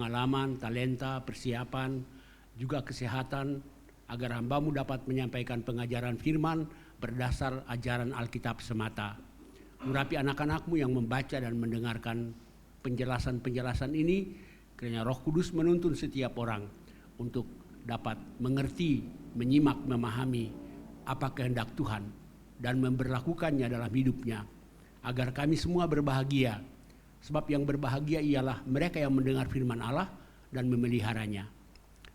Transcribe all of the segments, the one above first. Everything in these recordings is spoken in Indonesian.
pengalaman, talenta, persiapan, juga kesehatan, agar hamba-Mu dapat menyampaikan pengajaran firman berdasar ajaran Alkitab semata. Urapi anak-anak-Mu yang membaca dan mendengarkan penjelasan-penjelasan ini, kiranya Roh Kudus menuntun setiap orang untuk dapat mengerti, menyimak, memahami apa kehendak Tuhan dan memberlakukannya dalam hidupnya, agar kami semua berbahagia. Sebab yang berbahagia ialah mereka yang mendengar firman Allah dan memeliharanya.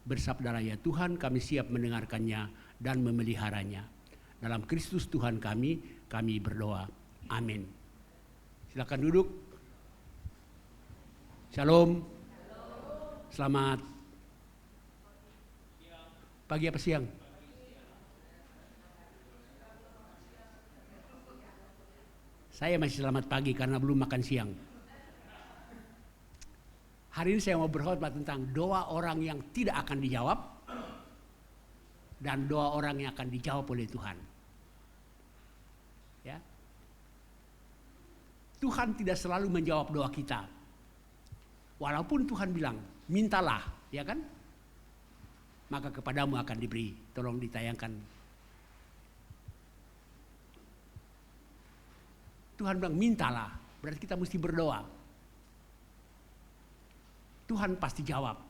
Bersabdalah ya Tuhan, kami siap mendengarkannya dan memeliharanya. Dalam Kristus Tuhan kami berdoa. Amin. Silakan duduk. Shalom. Selamat pagi apa siang? Saya masih selamat pagi karena belum makan siang. Hari ini saya mau berkhotbah tentang doa orang yang tidak akan dijawab dan doa orang yang akan dijawab oleh Tuhan. Ya. Tuhan tidak selalu menjawab doa kita. Walaupun Tuhan bilang, mintalah, ya kan? Maka kepadamu akan diberi. Tolong ditayangkan. Tuhan bilang, mintalah. Berarti kita mesti berdoa. Tuhan pasti jawab.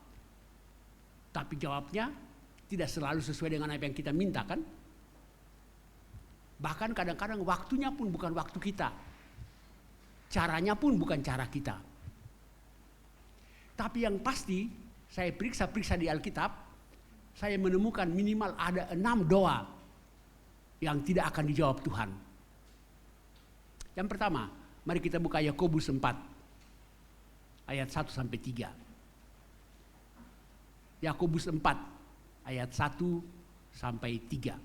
Tapi jawabnya tidak selalu sesuai dengan apa yang kita minta, kan? Bahkan kadang-kadang waktunya pun bukan waktu kita. Caranya pun bukan cara kita. Tapi yang pasti, saya periksa-periksa di Alkitab, saya menemukan minimal ada 6 doa yang tidak akan dijawab Tuhan. Yang pertama, mari kita buka Yakobus 4 ayat 1 sampai 3. Yakobus 4 ayat 1 sampai 3.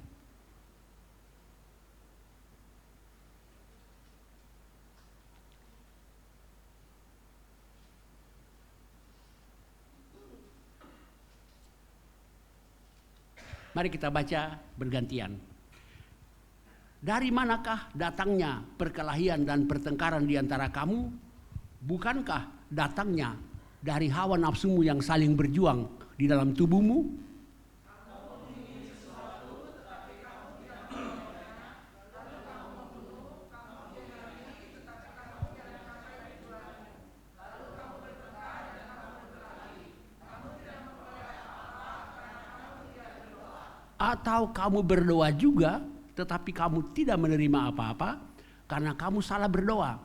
Mari kita baca bergantian. Dari manakah datangnya perkelahian dan pertengkaran di antara kamu? Bukankah datangnya dari hawa nafsumu yang saling berjuang di dalam tubuhmu? Atau kamu berdoa juga, tetapi kamu tidak menerima apa-apa karena kamu salah berdoa.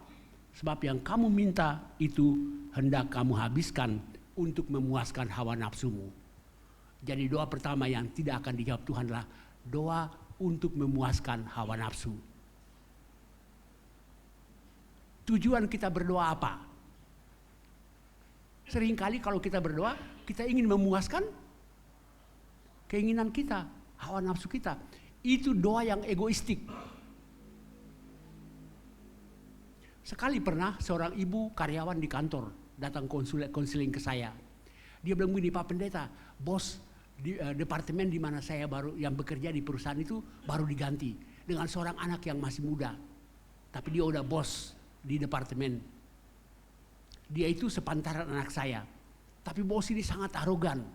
Sebab yang kamu minta itu hendak kamu habiskan untuk memuaskan hawa nafsumu. Jadi doa pertama yang tidak akan dijawab Tuhan adalah doa untuk memuaskan hawa nafsu. Tujuan kita berdoa apa? Seringkali kalau kita berdoa, kita ingin memuaskan keinginan kita, hawa nafsu kita. Itu doa yang egoistik. Sekali pernah seorang ibu karyawan di kantor datang konseling ke saya. Dia bilang begini, Pak Pendeta, bos di departemen di mana saya baru yang bekerja di perusahaan itu baru diganti dengan seorang anak yang masih muda. Tapi dia udah bos di departemen. Dia itu sepantaran anak saya. Tapi bos ini sangat arogan.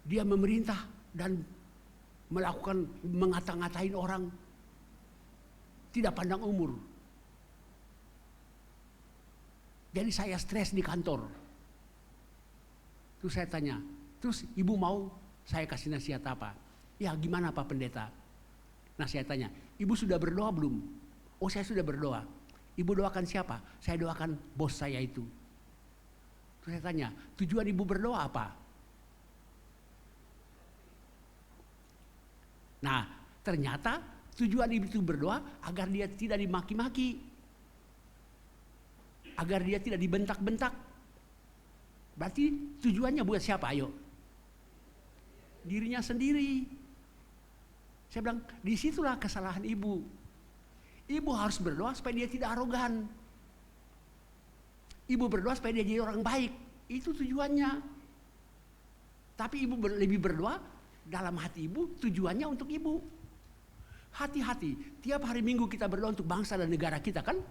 Dia memerintah dan melakukan mengata-ngatain orang. Tidak pandang umur. Jadi saya stres di kantor. Terus saya tanya, terus ibu mau saya kasih nasihat apa? Ya gimana Pak Pendeta? Nah saya tanya, ibu sudah berdoa belum? Oh saya sudah berdoa. Ibu doakan siapa? Saya doakan bos saya itu. Terus saya tanya, tujuan ibu berdoa apa? Nah ternyata tujuan ibu itu berdoa agar dia tidak dimaki-maki. Agar dia tidak dibentak-bentak. Berarti tujuannya buat siapa? Ayo. Dirinya sendiri. Saya bilang, disitulah kesalahan ibu. Ibu harus berdoa supaya dia tidak arogan. Ibu berdoa supaya dia jadi orang baik. Itu tujuannya. Tapi ibu lebih berdoa dalam hati ibu, tujuannya untuk ibu. Hati-hati, tiap hari Minggu kita berdoa untuk bangsa dan negara kita kan?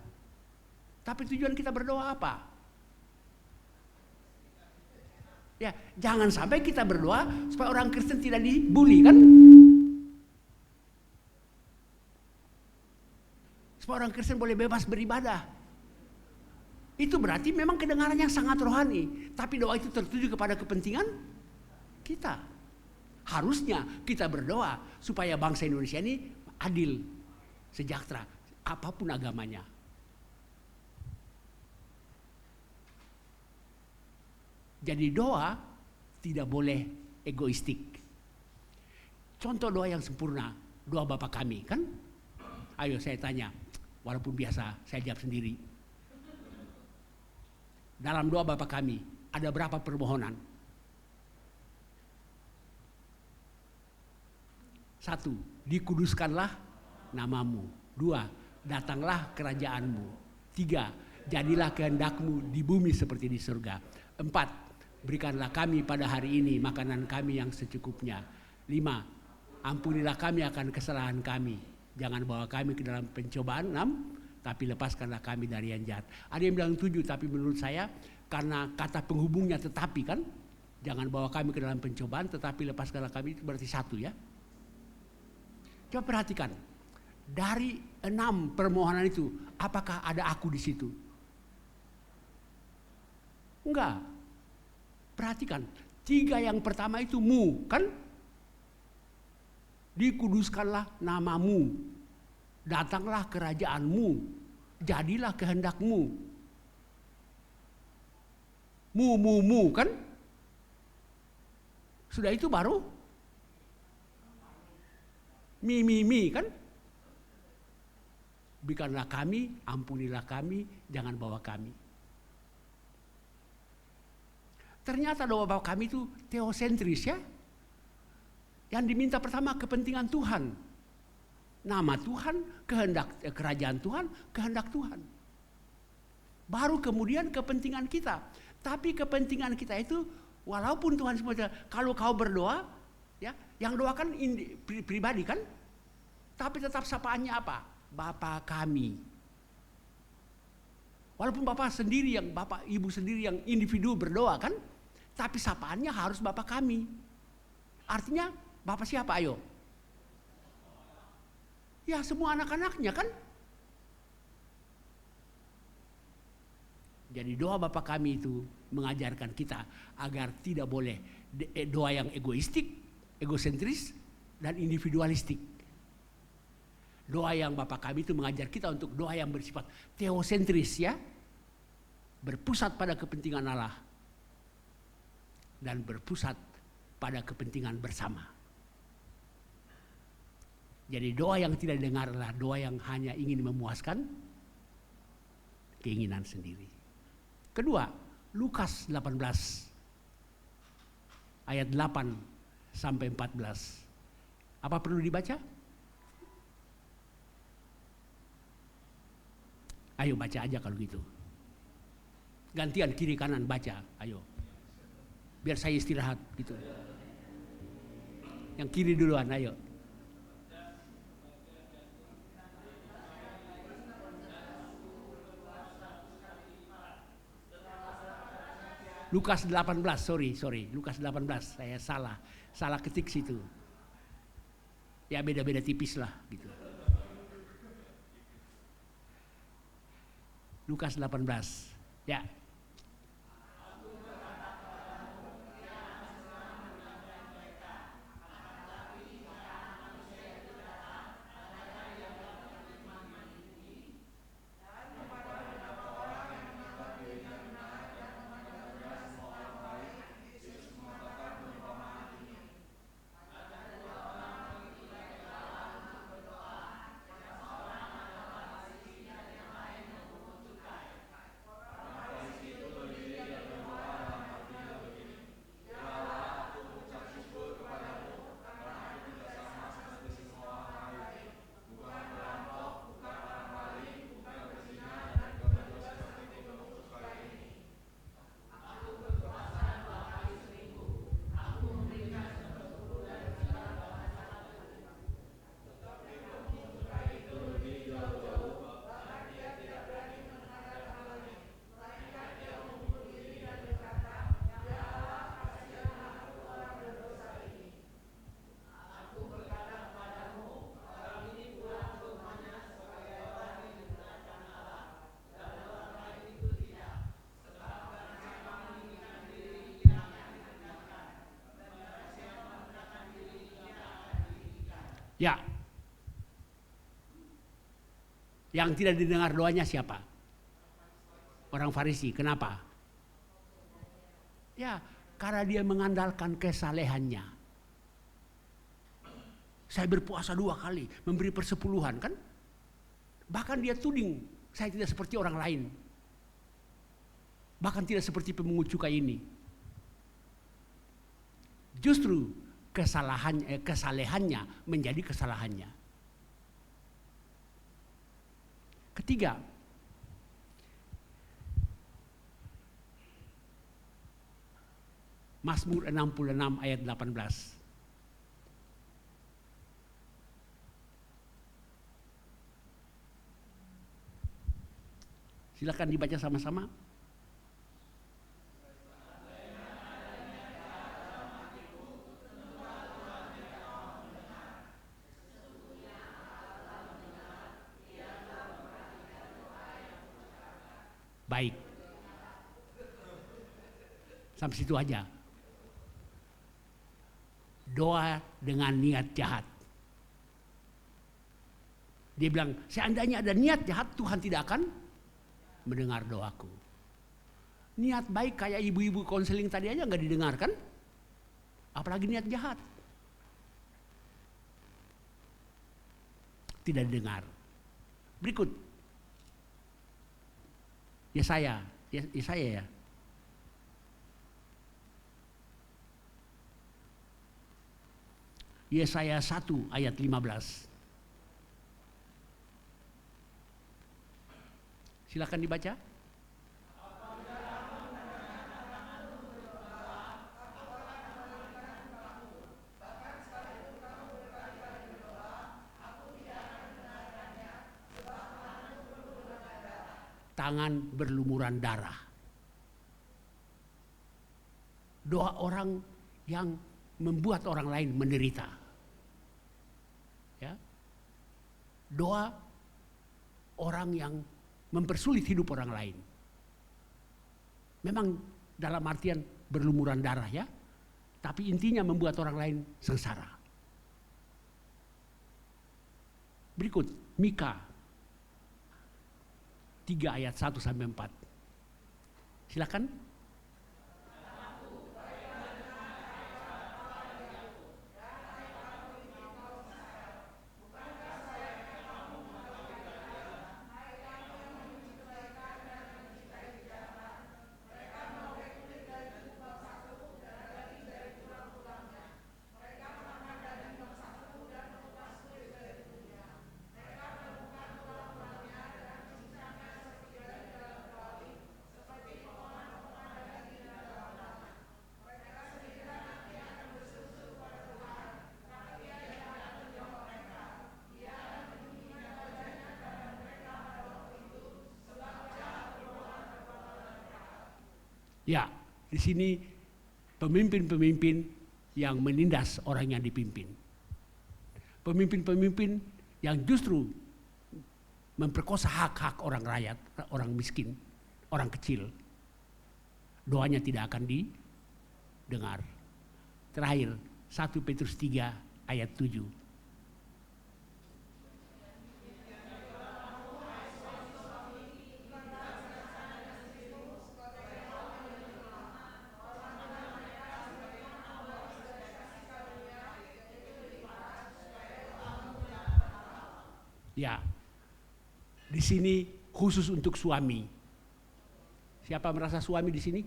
Tapi tujuan kita berdoa apa? Ya, jangan sampai kita berdoa supaya orang Kristen tidak dibully, kan? Supaya orang Kristen boleh bebas beribadah. Itu berarti memang kedengarannya sangat rohani. Tapi doa itu tertuju kepada kepentingan kita. Harusnya kita berdoa supaya bangsa Indonesia ini adil, sejahtera, apapun agamanya. Jadi doa tidak boleh egoistik. Contoh doa yang sempurna, doa Bapa Kami, kan? Ayo saya tanya, walaupun biasa saya jawab sendiri. Dalam doa Bapa Kami ada berapa permohonan? 1, dikuduskanlah namamu. 2, datanglah kerajaanmu. 3, jadilah kehendakmu di bumi seperti di surga. 4, berikanlah kami pada hari ini makanan kami yang secukupnya. 5, ampunilah kami akan kesalahan kami. Jangan bawa kami ke dalam pencobaan. 6, tapi lepaskanlah kami dari yang jahat. Ada yang bilang 7, tapi menurut saya karena kata penghubungnya tetapi, kan, jangan bawa kami ke dalam pencobaan tetapi lepaskanlah kami, itu berarti 1 ya. Coba perhatikan, dari 6 permohonan itu, apakah ada aku di situ? Enggak. Perhatikan, 3 yang pertama itu mu, kan? Dikuduskanlah namamu, datanglah kerajaanmu, jadilah kehendakmu. Mu, kan? Sudah itu baru mi, kan? Berikanlah kami, ampunilah kami, jangan bawa kami. Ternyata doa Bapa Kami itu teosentris ya. Yang diminta pertama kepentingan Tuhan. Nama Tuhan, kehendak kerajaan Tuhan, kehendak Tuhan. Baru kemudian kepentingan kita. Tapi kepentingan kita itu walaupun Tuhan semua, kalau kau berdoa, ya, yang doakan pribadi kan? Tapi tetap sapaannya apa? Bapa Kami. Walaupun Bapak sendiri yang Bapak Ibu sendiri yang individu berdoa kan? Tapi sapaannya harus Bapa Kami. Artinya Bapak siapa ayo? Ya semua anak-anaknya kan? Jadi doa Bapa Kami itu mengajarkan kita agar tidak boleh doa yang egoistik, egosentris, dan individualistik. Doa yang Bapa Kami itu mengajar kita untuk doa yang bersifat teosentris ya. Berpusat pada kepentingan Allah. Dan berpusat pada kepentingan bersama. Jadi doa yang tidak didengar adalah doa yang hanya ingin memuaskan keinginan sendiri. Kedua, Lukas 18 ayat 8 sampai 14. Apa perlu dibaca? Ayo baca aja kalau gitu. Gantian kiri kanan baca, ayo. Biar saya istirahat gitu. Yang kiri duluan, ayo. Lukas 18, sorry. Lukas 18, saya salah ketik situ. Ya beda-beda tipis lah gitu. Lukas 18, ya. Ya, yang tidak didengar doanya siapa? Orang Farisi. Kenapa? Ya, karena dia mengandalkan kesalehannya. Saya berpuasa 2 kali, memberi persepuluhan, kan? Bahkan dia tuding, saya tidak seperti orang lain. Bahkan tidak seperti pemungut cukai ini. Justru kesalehannya menjadi kesalahannya. Ketiga, Mazmur 66 ayat 18. Silakan dibaca sama-sama. Baik. Sampai situ aja. Doa dengan niat jahat. Dia bilang, seandainya ada niat jahat, Tuhan tidak akan mendengar doaku. Niat baik kayak ibu-ibu konseling tadi aja nggak didengarkan, apalagi niat jahat. Tidak didengar. Berikut. Yesaya ya. Yesaya 1 ayat 15. Silakan dibaca. Tangan berlumuran darah. Doa orang yang membuat orang lain menderita. Ya. Doa orang yang mempersulit hidup orang lain. Memang dalam artian berlumuran darah ya, tapi intinya membuat orang lain sengsara. Berikut Mika 3 ayat 1 sampai 4. Silakan. Ya, di sini pemimpin-pemimpin yang menindas orang yang dipimpin. Pemimpin-pemimpin yang justru memperkosa hak-hak orang rakyat, orang miskin, orang kecil. Doanya tidak akan didengar. Terakhir, 1 Petrus 3 ayat 7. Ya, di sini khusus untuk suami. Siapa merasa suami di sini?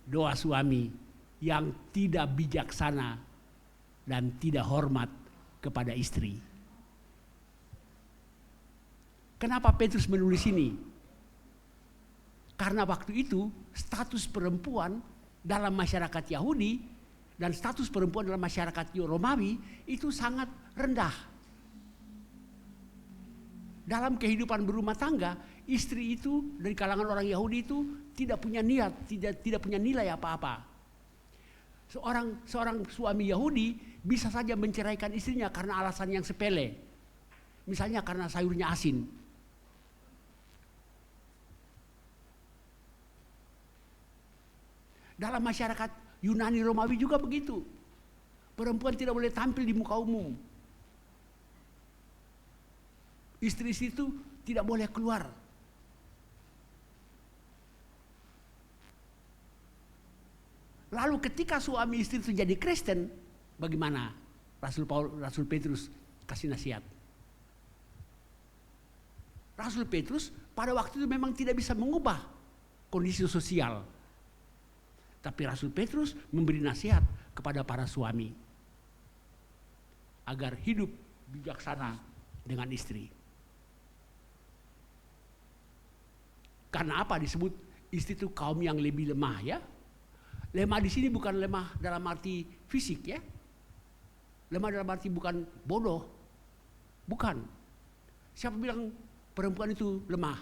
Doa suami yang tidak bijaksana dan tidak hormat kepada istri. Kenapa Petrus menulis ini? Karena waktu itu status perempuan dalam masyarakat Yahudi dan status perempuan dalam masyarakat Romawi itu sangat rendah. Dalam kehidupan berumah tangga, istri itu dari kalangan orang Yahudi itu tidak punya niat, tidak punya nilai apa-apa. Seorang suami Yahudi bisa saja menceraikan istrinya karena alasan yang sepele. Misalnya karena sayurnya asin. Dalam masyarakat Yunani Romawi juga begitu. Perempuan tidak boleh tampil di muka umum. Istri-istri itu tidak boleh keluar. Lalu ketika suami istri itu jadi Kristen, bagaimana? Rasul Petrus kasih nasihat. Rasul Petrus pada waktu itu memang tidak bisa mengubah kondisi sosial. Tapi Rasul Petrus memberi nasihat kepada para suami agar hidup bijaksana dengan istri. Karena apa disebut istri itu kaum yang lebih lemah ya? Lemah di sini bukan lemah dalam arti fisik ya. Lemah dalam arti bukan bodoh. Bukan. Siapa bilang perempuan itu lemah?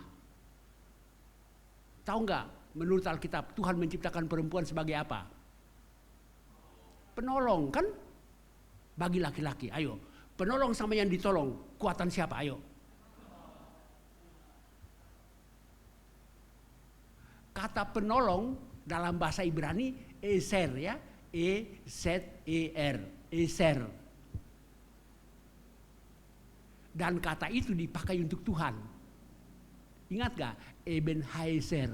Tahu nggak? Menurut Alkitab Tuhan menciptakan perempuan sebagai apa? Penolong kan? Bagi laki-laki. Ayo, penolong sama yang ditolong, kuatan siapa? Ayo. Kata penolong dalam bahasa Ibrani eser ya, E-Z-E-R, eser. Dan kata itu dipakai untuk Tuhan. Ingat gak? Eben Haeser.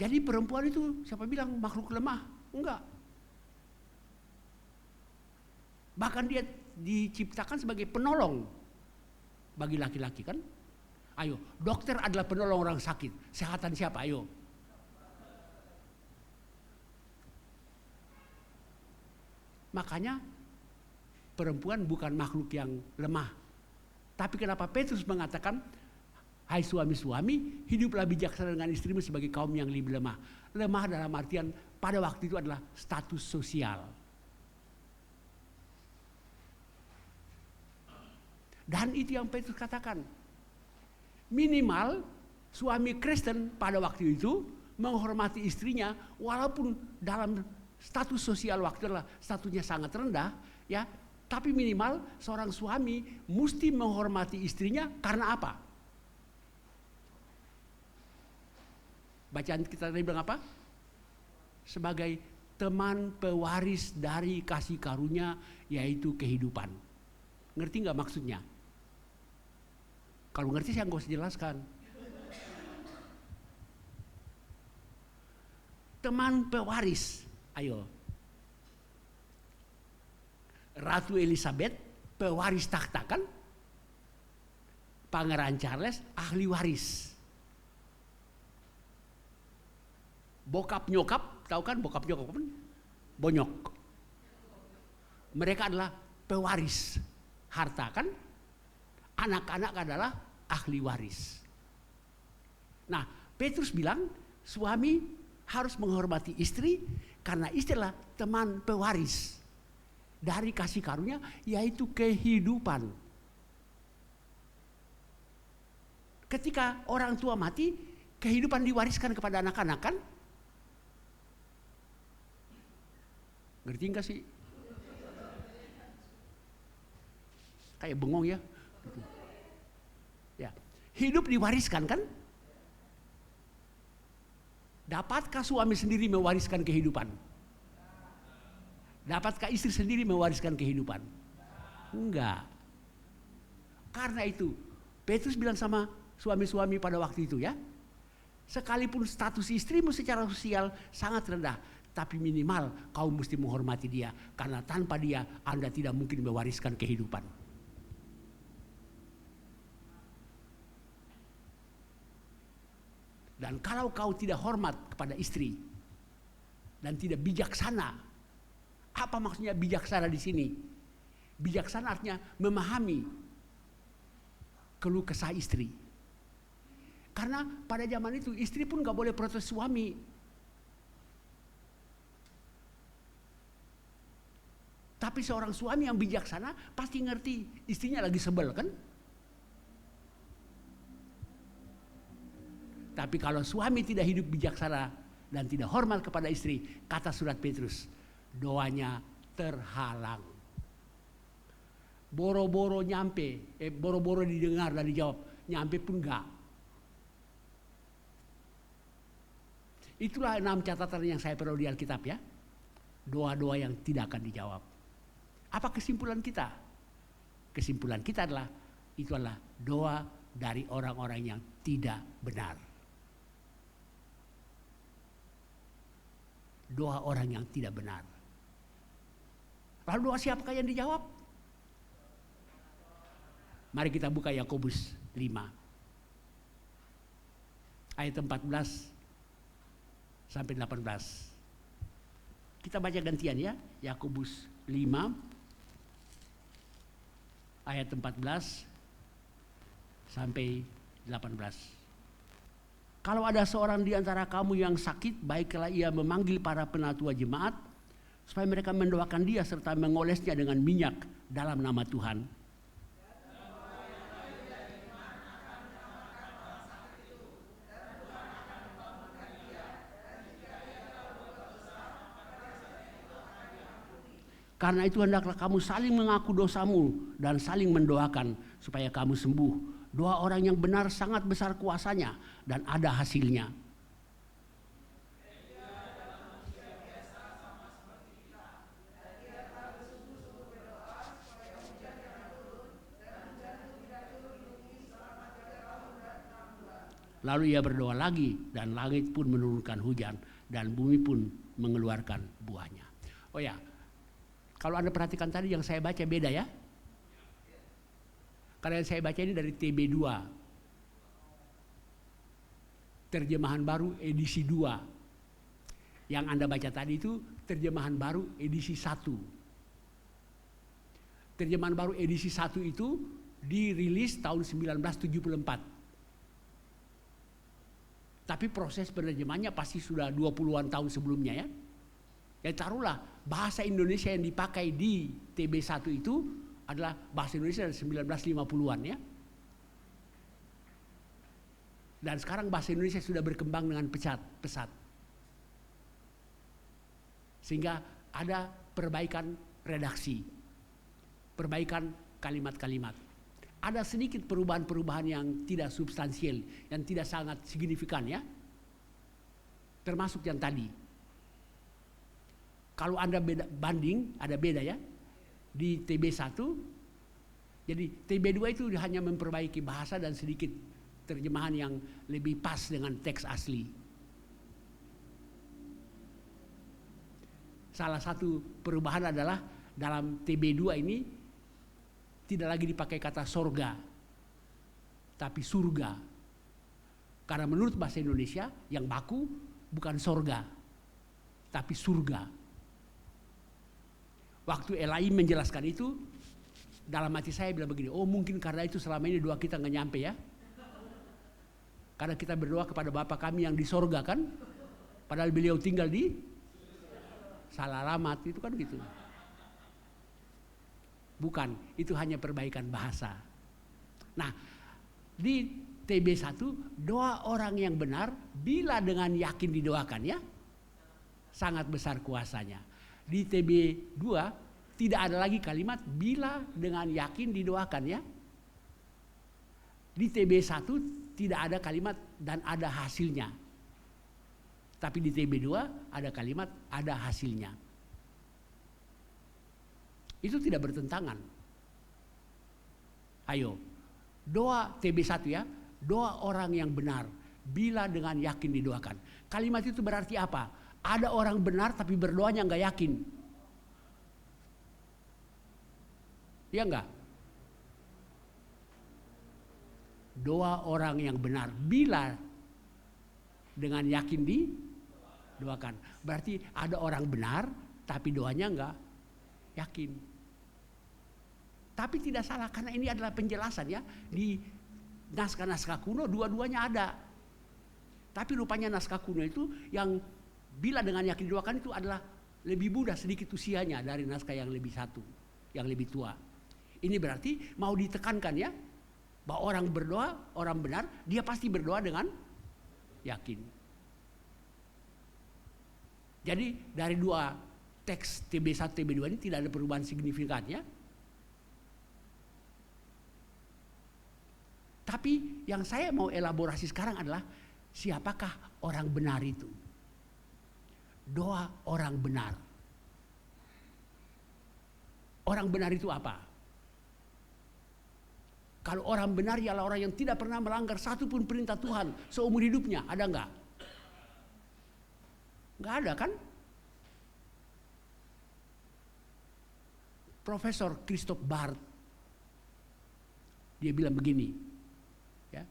Jadi perempuan itu siapa bilang makhluk lemah? Enggak. Bahkan dia diciptakan sebagai penolong bagi laki-laki kan? Ayo, dokter adalah penolong orang sakit. Kesehatan siapa? Ayo. Makanya perempuan bukan makhluk yang lemah. Tapi kenapa Petrus mengatakan, hai suami-suami, hiduplah bijaksana dengan istrimu sebagai kaum yang lebih lemah. Lemah dalam artian pada waktu itu adalah status sosial. Dan itu yang Petrus katakan. Minimal suami Kristen pada waktu itu menghormati istrinya walaupun dalam status sosial waktu adalah statusnya sangat rendah ya, tapi minimal seorang suami mesti menghormati istrinya karena apa? Bacaan kita tadi bilang apa? Sebagai teman pewaris dari kasih karunia yaitu kehidupan. Ngerti nggak maksudnya? Kalau ngerti saya nggak usah jelaskan. Teman pewaris, ayo. Ratu Elizabeth pewaris takhta kan? Pangeran Charles ahli waris. Bokap nyokap, tahu kan bokap nyokap kan? Bonyok. Mereka adalah pewaris harta kan? Anak-anak adalah ahli waris. Nah, Petrus bilang suami harus menghormati istri karena istri adalah teman pewaris dari kasih karunia yaitu kehidupan. Ketika orang tua mati, kehidupan diwariskan kepada anak-anak kan? Ngerti enggak sih? Kayak bengong ya. Ya, hidup diwariskan kan? Dapatkah suami sendiri mewariskan kehidupan? Dapatkah istri sendiri mewariskan kehidupan? Enggak. Karena itu, Petrus bilang sama suami-suami pada waktu itu ya, sekalipun status istrimu secara sosial sangat rendah, tapi minimal kau mesti menghormati dia, karena tanpa dia Anda tidak mungkin mewariskan kehidupan. Dan kalau kau tidak hormat kepada istri dan tidak bijaksana, apa maksudnya bijaksana di sini? Bijaksana artinya memahami keluh kesah istri. Karena pada zaman itu istri pun gak boleh protes suami. Tapi seorang suami yang bijaksana pasti ngerti istrinya lagi sebel kan? Tapi kalau suami tidak hidup bijaksana dan tidak hormat kepada istri, kata surat Petrus, doanya terhalang. Boro-boro nyampe, boro-boro didengar dan dijawab, nyampe pun enggak. Itulah 6 catatan yang saya perlu di Alkitab ya. Doa-doa yang tidak akan dijawab. Apa kesimpulan kita? Kesimpulan kita adalah itu adalah doa dari orang-orang yang tidak benar. Doa orang yang tidak benar. Lalu doa siapakah yang dijawab? Mari kita buka Yakobus 5 ayat 14 sampai 18. Kita baca gantian ya. Yakobus 5 ayat 14 sampai 18. Kalau ada seorang di antara kamu yang sakit, baiklah ia memanggil para penatua jemaat supaya mereka mendoakan dia serta mengolesnya dengan minyak dalam nama Tuhan. Karena itu hendaklah kamu saling mengaku dosamu dan saling mendoakan supaya kamu sembuh. Doa orang yang benar sangat besar kuasanya dan ada hasilnya. Lalu ia berdoa lagi dan langit pun menurunkan hujan dan bumi pun mengeluarkan buahnya. Oh ya, kalau Anda perhatikan tadi yang saya baca beda ya. Karena yang saya baca ini dari TB2. Terjemahan baru edisi 2. Yang Anda baca tadi itu terjemahan baru edisi 1. Terjemahan baru edisi 1 itu dirilis tahun 1974. Tapi proses penerjemahannya pasti sudah 20-an tahun sebelumnya ya. Ya taruhlah bahasa Indonesia yang dipakai di TB1 itu adalah bahasa Indonesia dari 1950-an ya. Dan sekarang bahasa Indonesia sudah berkembang dengan pesat. Sehingga ada perbaikan redaksi, perbaikan kalimat-kalimat. Ada sedikit perubahan-perubahan yang tidak substansial, yang tidak sangat signifikan ya. Termasuk yang tadi. Kalau Anda banding, ada beda ya. Di TB1, jadi TB2 itu hanya memperbaiki bahasa dan sedikit terjemahan yang lebih pas dengan teks asli. Salah satu perubahan adalah dalam TB2 ini tidak lagi dipakai kata sorga, tapi surga. Karena menurut bahasa Indonesia yang baku bukan sorga, tapi surga. Waktu Elai menjelaskan itu, dalam hati saya bilang begini, oh mungkin karena itu selama ini doa kita nggak nyampe ya. Karena kita berdoa kepada Bapa kami yang di sorga kan, padahal beliau tinggal di salah alamat, itu kan gitu. Bukan, itu hanya perbaikan bahasa. Nah, di TB1, doa orang yang benar, bila dengan yakin didoakan ya, sangat besar kuasanya. Di TB2 tidak ada lagi kalimat bila dengan yakin didoakan ya. Di TB1 tidak ada kalimat dan ada hasilnya. Tapi di TB2 ada kalimat ada hasilnya. Itu tidak bertentangan. Ayo, doa TB1 ya, doa orang yang benar bila dengan yakin didoakan. Kalimat itu berarti apa? Ada orang benar tapi berdoanya nggak yakin. Ya enggak? Doa orang yang benar bila dengan yakin didoakan. Berarti ada orang benar tapi doanya enggak yakin. Tapi tidak salah karena ini adalah penjelasan ya. Di naskah-naskah kuno dua-duanya ada. Tapi rupanya naskah kuno itu yang bila dengan yakin didoakan itu adalah lebih mudah sedikit usianya dari naskah yang lebih satu, yang lebih tua. Ini berarti mau ditekankan ya, bahwa orang berdoa, orang benar, dia pasti berdoa dengan yakin. Jadi dari dua teks TB1, TB2 ini tidak ada perubahan signifikan ya. Tapi yang saya mau elaborasi sekarang adalah siapakah orang benar itu? doa orang benar. Orang benar itu apa? Kalau orang benar ialah orang yang tidak pernah melanggar satu pun perintah Tuhan seumur hidupnya. Ada enggak? Enggak ada kan? Profesor Christoph Barth, dia bilang begini, ya,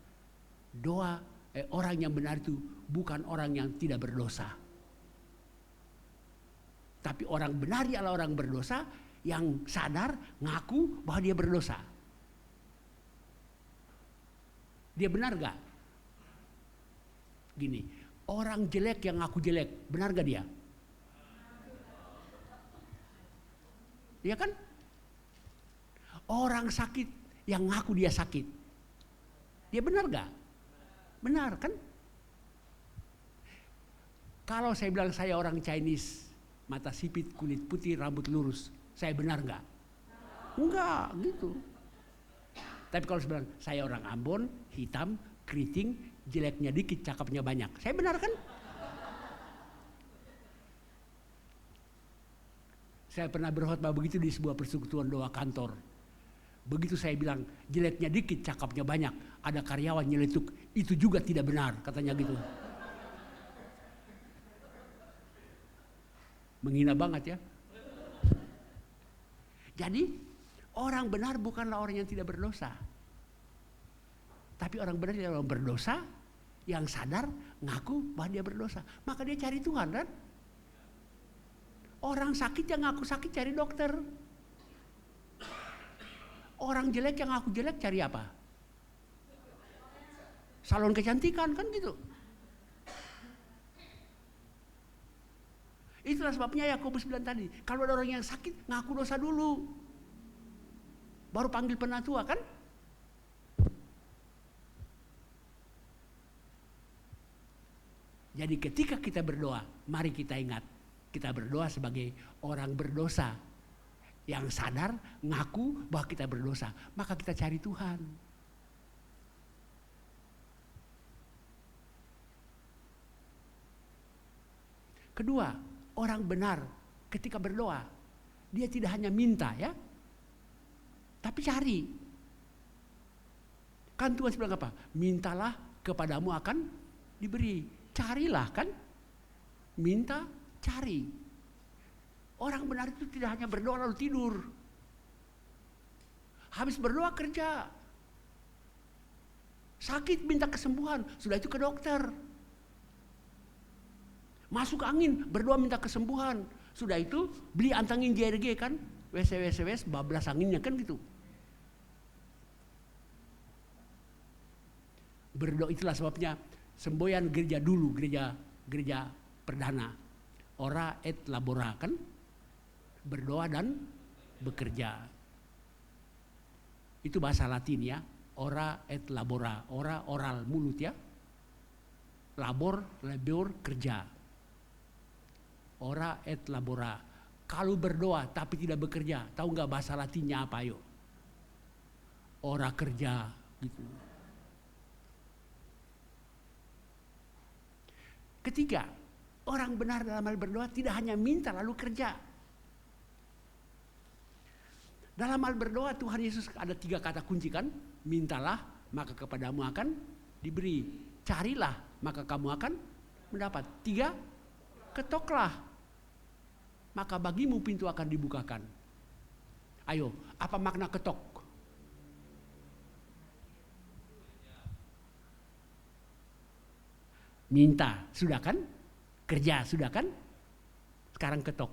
orang yang benar itu bukan orang yang tidak berdosa. Tapi orang benar ialah orang berdosa yang sadar, ngaku bahwa dia berdosa. Dia benar gak? Gini, orang jelek yang ngaku jelek, benar gak dia? Iya kan? Orang sakit yang ngaku dia sakit, dia benar gak? Benar kan? Kalau saya bilang saya orang Chinese, mata sipit, kulit putih, rambut lurus, saya benar gak? Enggak, gitu. Tapi kalau saya bilang saya orang Ambon, hitam, keriting, jeleknya dikit, cakepnya banyak, saya benar kan? Saya pernah berkhotbah begitu di sebuah persekutuan doa kantor. Begitu saya bilang jeleknya dikit, cakepnya banyak, ada karyawan nyeletuk, itu juga tidak benar, katanya gitu. Menghina banget ya. Jadi orang benar bukanlah orang yang tidak berdosa. Tapi orang benar adalah orang berdosa yang sadar, ngaku bahwa dia berdosa. Maka dia cari Tuhan kan? Orang sakit yang ngaku sakit cari dokter. Orang jelek yang ngaku jelek cari apa? Salon kecantikan kan gitu. Itulah sebabnya Yakobus bilang tadi, kalau ada orang yang sakit ngaku dosa dulu, baru panggil penatua kan? Jadi ketika kita berdoa, mari kita ingat, kita berdoa sebagai orang berdosa yang sadar, ngaku bahwa kita berdosa, maka kita cari Tuhan. Kedua, orang benar ketika berdoa, dia tidak hanya minta ya, tapi cari. Kan Tuhan bilang apa? Mintalah kepadamu akan diberi. Carilah kan? Minta, cari. Orang benar itu tidak hanya berdoa lalu tidur. Habis berdoa kerja. Sakit minta kesembuhan, sudah itu ke dokter. Masuk angin, berdoa minta kesembuhan. Sudah itu beli antangin JRG kan? WC, bablas anginnya kan gitu. Berdoa itulah sebabnya semboyan gereja dulu, gereja perdana. Ora et labora kan? Berdoa dan bekerja. Itu bahasa Latin ya. Ora et labora. Ora oral mulut ya. Labor kerja. Ora et labora. Kalau berdoa tapi tidak bekerja, tahu nggak bahasa Latinnya apa yuk? Ora kerja gitu. Ketiga, orang benar dalam hal berdoa tidak hanya minta lalu kerja. Dalam hal berdoa Tuhan Yesus ada 3 kata kunci kan? Mintalah maka kepadamu akan diberi. Carilah maka kamu akan mendapat. 3, ketoklah maka bagimu pintu akan dibukakan. Ayo, apa makna ketok? Minta, sudah kan? Kerja, sudah kan? Sekarang ketok.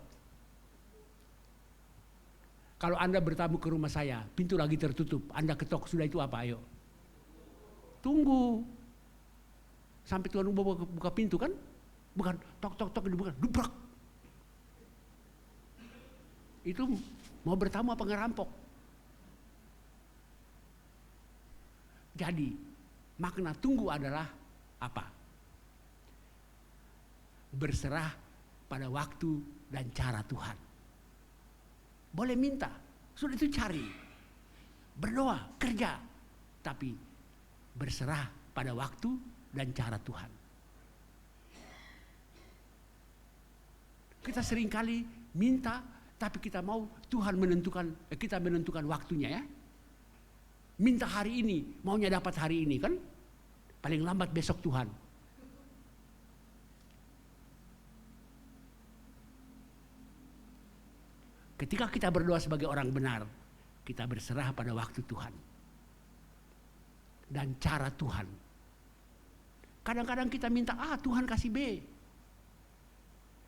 Kalau Anda bertamu ke rumah saya, pintu lagi tertutup, Anda ketok, sudah itu apa? Ayo. Tunggu. Sampai Tuhan buka pintu kan? Bukan tok dibuka, dubrak. Itu mau bertamu apa ngerampok? Jadi, makna tunggu adalah apa? Berserah pada waktu dan cara Tuhan. Boleh minta, sudah itu cari. Berdoa, kerja. Tapi berserah pada waktu dan cara Tuhan. Kita seringkali minta, tapi kita mau Tuhan kita menentukan waktunya ya. Minta hari ini, maunya dapat hari ini kan? Paling lambat besok Tuhan. Ketika kita berdoa sebagai orang benar, kita berserah pada waktu Tuhan dan cara Tuhan. Kadang-kadang kita minta A, Tuhan kasih B.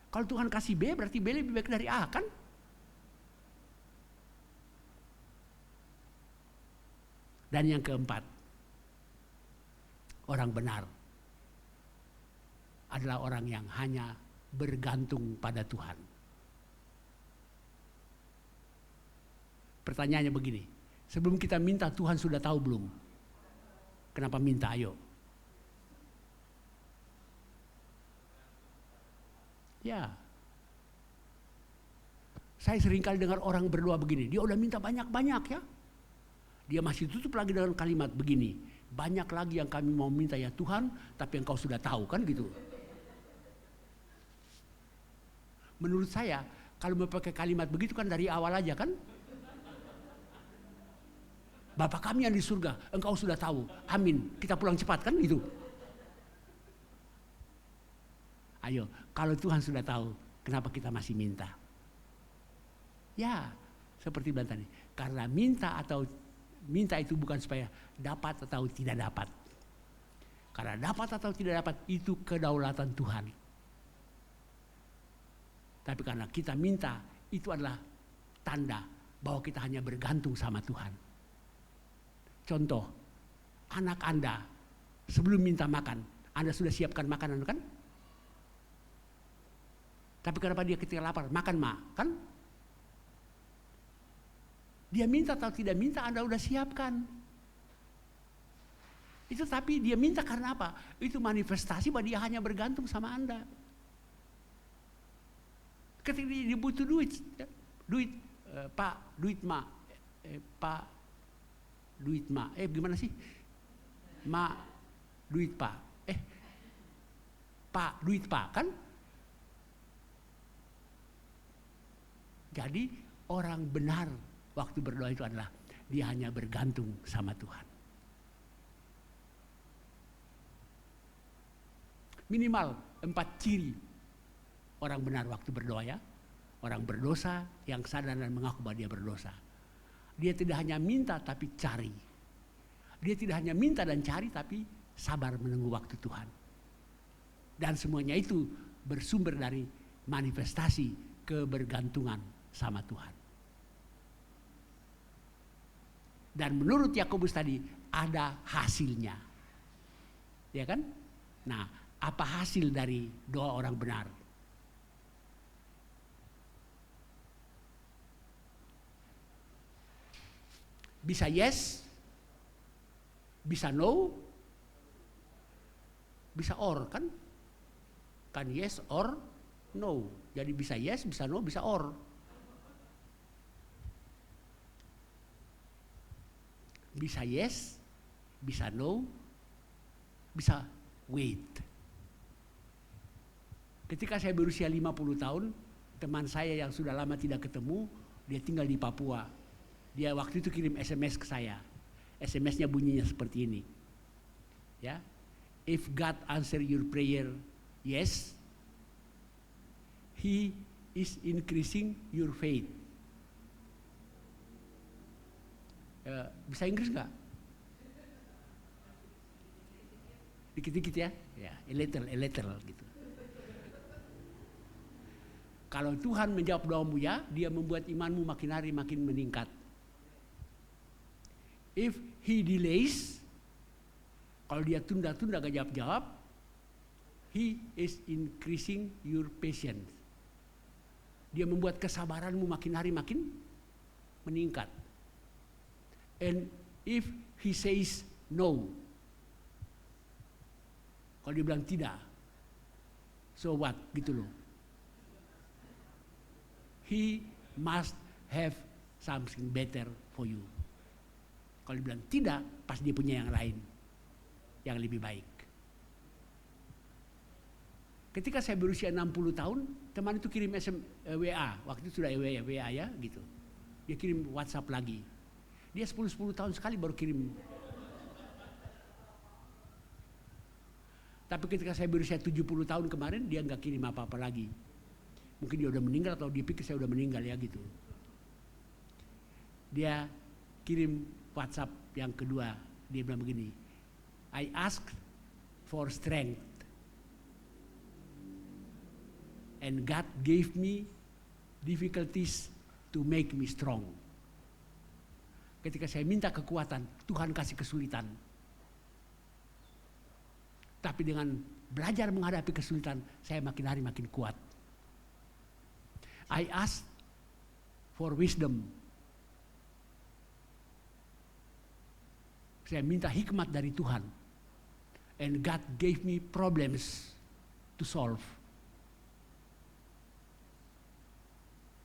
Kalau Tuhan kasih B, berarti B lebih baik dari A kan? Dan yang keempat, orang benar adalah orang yang hanya bergantung pada Tuhan. Pertanyaannya begini, sebelum kita minta Tuhan sudah tahu belum? Kenapa minta? Ayo. Ya. Saya seringkali dengar orang berdoa begini, dia udah minta banyak-banyak ya. Dia masih tutup lagi dengan kalimat begini, banyak lagi yang kami mau minta ya Tuhan, tapi Engkau sudah tahu kan gitu. Menurut saya, kalau mau pakai kalimat begitu kan dari awal aja kan. Bapa kami yang di surga, Engkau sudah tahu, amin, kita pulang cepat kan gitu. Ayo, kalau Tuhan sudah tahu, kenapa kita masih minta? Ya, seperti bilang tadi, karena minta itu bukan supaya dapat atau tidak dapat. Karena dapat atau tidak dapat itu kedaulatan Tuhan. Tapi karena kita minta, itu adalah tanda bahwa kita hanya bergantung sama Tuhan. Contoh, anak Anda sebelum minta makan, Anda sudah siapkan makanan kan? Tapi kenapa dia ketika lapar, makan mak, kan? Dia minta atau tidak minta, Anda sudah siapkan. Itu tapi dia minta karena apa? Itu manifestasi bahwa dia hanya bergantung sama Anda. Ketika dia butuh duit, Pak, duit mak, Pak, duit mak, gimana sih? Mak, duit pak, Pak, duit pak, kan? Jadi orang benar waktu berdoa itu adalah dia hanya bergantung sama Tuhan. Minimal 4 ciri orang benar waktu berdoa ya. Orang berdosa yang sadar dan mengaku bahwa dia berdosa. Dia tidak hanya minta tapi cari. Dia tidak hanya minta dan cari tapi sabar menunggu waktu Tuhan. Dan semuanya itu bersumber dari manifestasi kebergantungan sama Tuhan. Dan menurut Yakobus tadi ada hasilnya. Ya kan? Nah, apa hasil dari doa orang benar? Bisa yes, bisa no, bisa or kan? Kan yes or no. Jadi bisa yes, bisa no, bisa or. Bisa yes, bisa no, bisa wait. Ketika saya berusia 50 tahun, teman saya yang sudah lama tidak ketemu, dia tinggal di Papua. Dia waktu itu kirim SMS ke saya. SMS-nya bunyinya seperti ini. Ya. If God answer your prayer, yes, He is increasing your faith. Bisa Inggris nggak? Dikit-dikit ya. Ya, a little gitu. Kalau Tuhan menjawab doamu ya, dia membuat imanmu makin hari makin meningkat. If He delays, kalau dia tunda-tunda gak jawab-jawab, He is increasing your patience. Dia membuat kesabaranmu makin hari makin meningkat. And if He says no, kalau dia bilang tidak, so what? Gitu loh. He must have something better for you. Kalau dibilang tidak, pas dia punya yang lain, yang lebih baik. Ketika saya berusia 60 tahun, teman itu kirim WA, waktu itu sudah WA ya gitu. Dia kirim WhatsApp lagi. Dia 10 tahun sekali baru kirim. Tapi ketika saya berusia 70 tahun kemarin, dia nggak kirim apa-apa lagi. Mungkin dia udah meninggal atau dia pikir saya udah meninggal ya gitu. Dia kirim WhatsApp yang kedua, dia bilang begini, I ask for strength and God gave me difficulties to make me strong. Ketika saya minta kekuatan, Tuhan kasih kesulitan. Tapi dengan belajar menghadapi kesulitan, saya makin hari makin kuat. I ask for wisdom. Saya minta hikmat dari Tuhan. And God gave me problems to solve.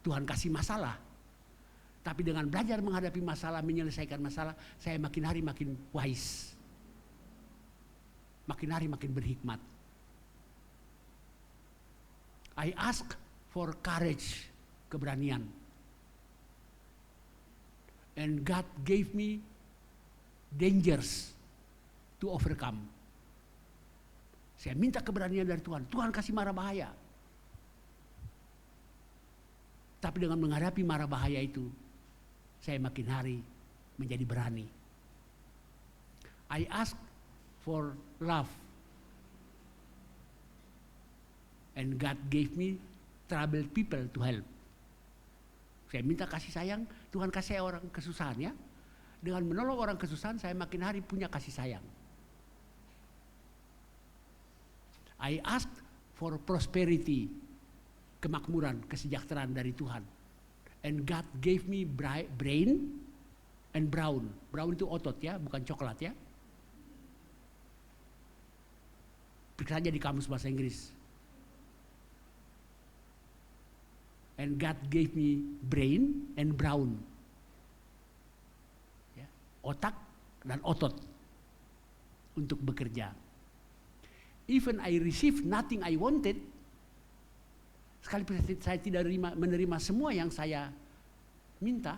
Tuhan kasih masalah. Tapi dengan belajar menghadapi masalah, menyelesaikan masalah, saya makin hari makin wise. Makin hari makin berhikmat. I ask for courage, keberanian. And God gave me dangers to overcome. Saya minta keberanian dari Tuhan. Tuhan kasih mara bahaya. Tapi dengan menghadapi mara bahaya itu, saya makin hari menjadi berani. I ask for love. And God gave me troubled people to help. Saya minta kasih sayang, Tuhan kasih saya orang kesusahan ya. Dengan menolong orang kesusahan, saya makin hari punya kasih sayang. I ask for prosperity, kemakmuran, kesejahteraan dari Tuhan. And God gave me brain and brown. Brown itu otot ya, bukan coklat ya. Periksa aja di kamus bahasa Inggris. And God gave me brain and brown. Ya, otak dan otot untuk bekerja. Even I received nothing I wanted, sekalipun saya tidak menerima semua yang saya minta,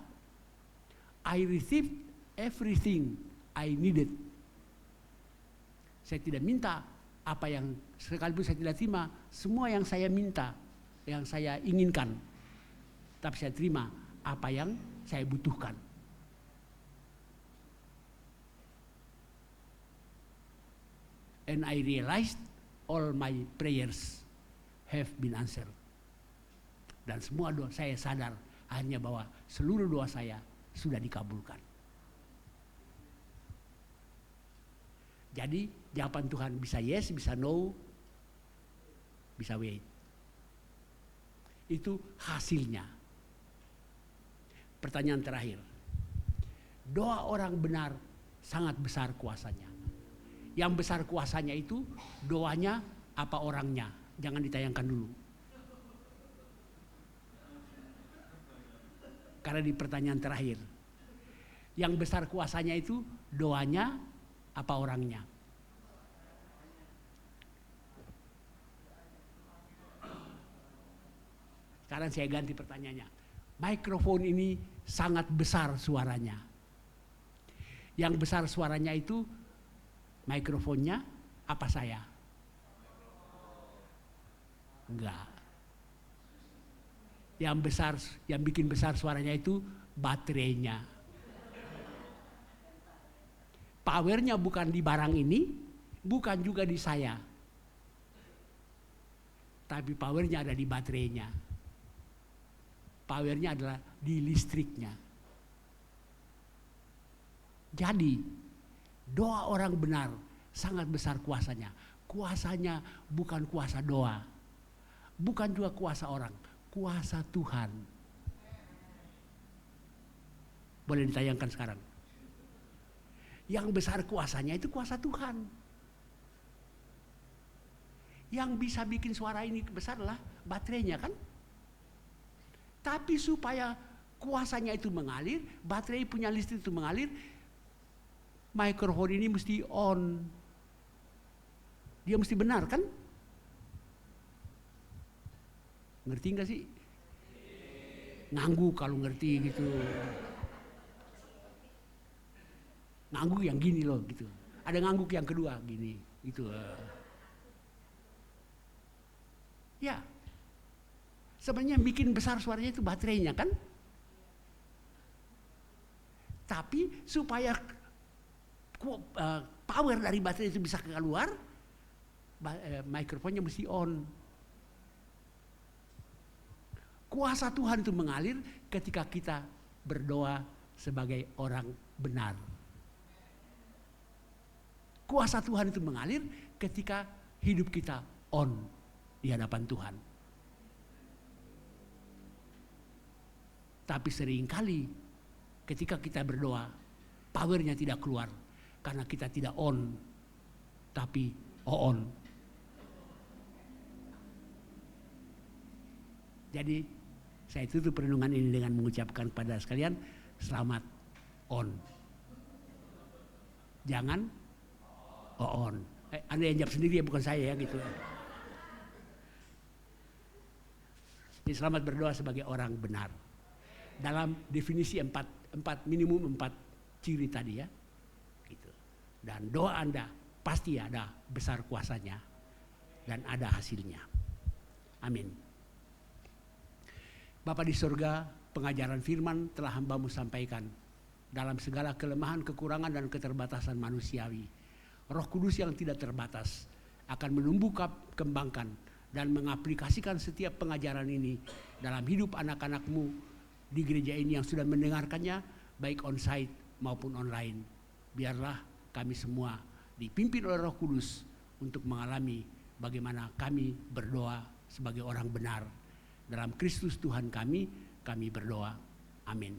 I received everything I needed. Saya tidak minta apa yang, sekalipun saya tidak terima semua yang saya minta, yang saya inginkan, tapi saya terima apa yang saya butuhkan. And I realized all my prayers have been answered. Dan semua doa saya sadar hanya bahwa seluruh doa saya sudah dikabulkan. Jadi jawaban Tuhan bisa yes, bisa no, bisa wait. Itu hasilnya. Pertanyaan terakhir. Doa orang benar sangat besar kuasanya. Yang besar kuasanya itu doanya apa orangnya. Jangan ditayangkan dulu. Karena di pertanyaan terakhir. Yang besar kuasanya itu doanya apa orangnya. Sekarang saya ganti pertanyaannya. Mikrofon ini sangat besar suaranya. Yang besar suaranya itu mikrofonnya apa saya? Enggak. Yang besar, yang bikin besar suaranya itu baterainya. Powernya bukan di barang ini, bukan juga di saya. Tapi powernya ada di baterainya. Powernya adalah di listriknya. Jadi, doa orang benar sangat besar kuasanya. Kuasanya bukan kuasa doa. Bukan juga kuasa orang. Kuasa Tuhan. Boleh ditayangkan sekarang. Yang besar kuasanya itu kuasa Tuhan. Yang bisa bikin suara ini besar adalah baterainya kan? Tapi supaya kuasanya itu mengalir, baterai punya listrik itu mengalir, mikrofon ini mesti on. Dia mesti benar kan? Ngerti nggak sih? Ngangguk kalau ngerti gitu. Ngangguk yang gini loh gitu. Ada ngangguk yang kedua gini gitu. Ya, sebenarnya bikin besar suaranya itu baterainya kan. Tapi supaya power dari baterai itu bisa keluar, mikrofonnya mesti on. Kuasa Tuhan itu mengalir ketika kita berdoa sebagai orang benar. Kuasa Tuhan itu mengalir ketika hidup kita on di hadapan Tuhan. Tapi seringkali ketika kita berdoa, powernya tidak keluar karena kita tidak on, tapi on. Jadi saya tutup renungan ini dengan mengucapkan pada sekalian, selamat on. Jangan on. Anda yang jawab sendiri ya, bukan saya ya gitu. Jadi selamat berdoa sebagai orang benar. Dalam definisi minimum 4 ciri tadi ya. Gitu. Dan doa Anda pasti ada besar kuasanya dan ada hasilnya. Amin. Bapa di surga, pengajaran firman telah hamba-Mu sampaikan dalam segala kelemahan, kekurangan dan keterbatasan manusiawi. Roh Kudus yang tidak terbatas akan menumbuh kembangkan dan mengaplikasikan setiap pengajaran ini dalam hidup anak-anak-Mu di gereja ini yang sudah mendengarkannya, baik on-site maupun online. Biarlah kami semua dipimpin oleh Roh Kudus untuk mengalami bagaimana kami berdoa sebagai orang benar. Dalam Kristus Tuhan kami berdoa. Amin.